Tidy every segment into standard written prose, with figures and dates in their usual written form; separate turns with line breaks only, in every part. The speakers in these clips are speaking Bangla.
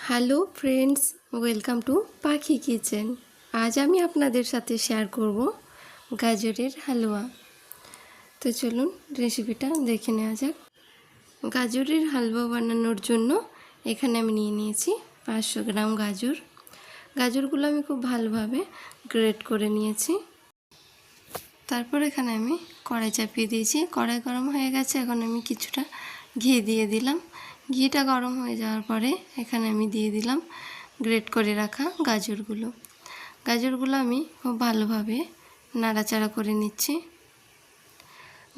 হ্যালো ফ্রেন্ডস, ওয়েলকাম টু পাখি কিচেন। আজ আমি আপনাদের সাথে শেয়ার করব গাজরের হালুয়া। তো চলুন রেসিপিটা দেখে নেওয়া যাক। গাজরের হালুয়া বানানোর জন্য এখানে আমি নিয়ে নিয়েছি 500 গ্রাম গাজর। গাজরগুলো আমি খুব ভালোভাবে গ্রেট করে নিয়েছি। তারপর এখানে আমি কড়াই চাপিয়ে দিয়েছি। কড়াই গরম হয়ে গেছে, এখন আমি কিছুটা ঘি দিয়ে দিলাম। ঘিটা গরম হয়ে যাওয়ার পরে এখানে আমি দিয়ে দিলাম গ্রেট করে রাখা গাজরগুলো। গাজরগুলো আমি খুব ভালোভাবে নাড়াচাড়া করে নিচ্ছি।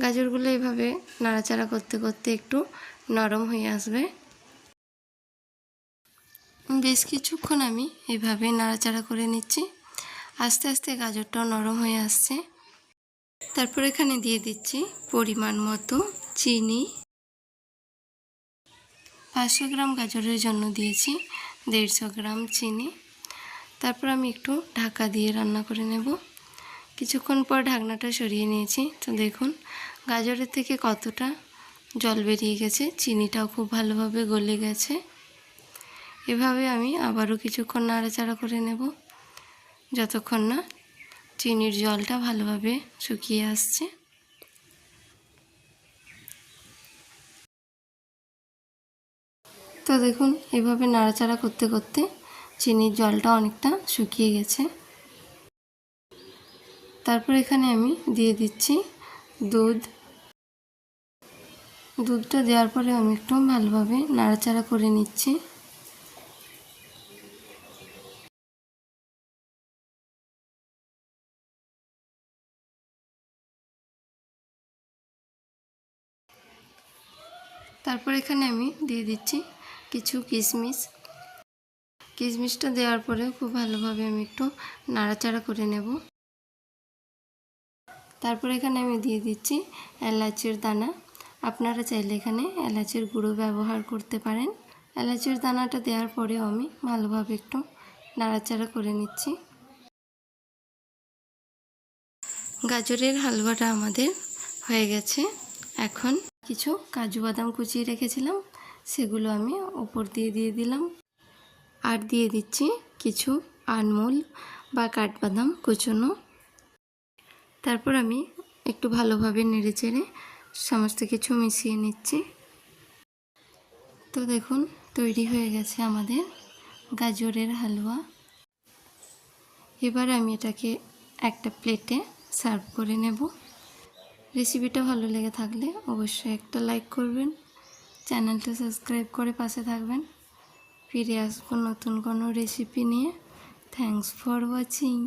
গাজরগুলো এইভাবে নাড়াচাড়া করতে করতে একটু নরম হয়ে আসবে। বেশ কিছুক্ষণ আমি এইভাবে নাড়াচাড়া করে নিচ্ছি। আস্তে আস্তে গাজরটাও নরম হয়ে আসছে। তারপর এখানে দিয়ে দিচ্ছি পরিমাণ মতো চিনি। 500 গ্রাম গাজরের জন্য দিয়েছি 150 গ্রাম চিনি। তারপর আমি একটু ঢাকা দিয়ে রান্না করে নেব। কিছুক্ষণ পর ঢাকনাটা সরিয়ে নিয়েছি। তো দেখুন গাজরের থেকে কতটা জল বেরিয়ে গেছে, চিনিটাও খুব ভালোভাবে গলে গেছে। এভাবে আমি আবারও কিছুক্ষণ নাড়াচাড়া করে নেব যতক্ষণ না চিনির জলটা ভালোভাবে শুকিয়ে আসছে। তো দেখুন এভাবে নাড়াচাড়া করতে করতে চিনির জলটা অনেকটা শুকিয়ে গেছে। তারপর এখানে আমি দিয়ে দিচ্ছি দুধটা দেওয়ার পরে আমি একটু ভালোভাবে নাড়াচাড়া করে নিচ্ছি। তারপর এখানে আমি দিয়ে দিচ্ছি কিছু কিশমিশটা দেওয়ার পরে খুব ভালোভাবে আমি একটু নাড়াচাড়া করে নেব। তারপর এখানে আমি দিয়ে দিচ্ছি এলাচের দানা। আপনারা চাইলে এখানে এলাচের গুঁড়ো ব্যবহার করতে পারেন। এলাচের দানাটা দেওয়ার পরেও আমি ভালোভাবে একটু নাড়াচাড়া করে নিচ্ছি। গাজরের হালুয়াটা আমাদের হয়ে গেছে। এখন কিছু কাজু বাদাম কুচিয়ে রেখেছিলাম, সেগুলো আমি ওপর দিয়ে দিলাম। আর দিয়ে দিচ্ছি কিছু আনমোল বা কাঠবাদাম কুচোনো। তারপর আমি একটু ভালোভাবে নেড়েচেড়ে সমস্ত কিছু মিশিয়ে নিচ্ছি। তো দেখুন তৈরি হয়ে গেছে আমাদের গাজরের হালুয়া। এবার আমি এটাকে একটা প্লেটে সার্ভ করে নেব। রেসিপিটা ভালো লেগে থাকলে অবশ্যই একটা লাইক করবেন, চ্যানেলটা সাবস্ক্রাইব করে পাশে থাকবেন। ফিরে আসবো নতুন কোনো রেসিপি নিয়ে। Thanks for watching.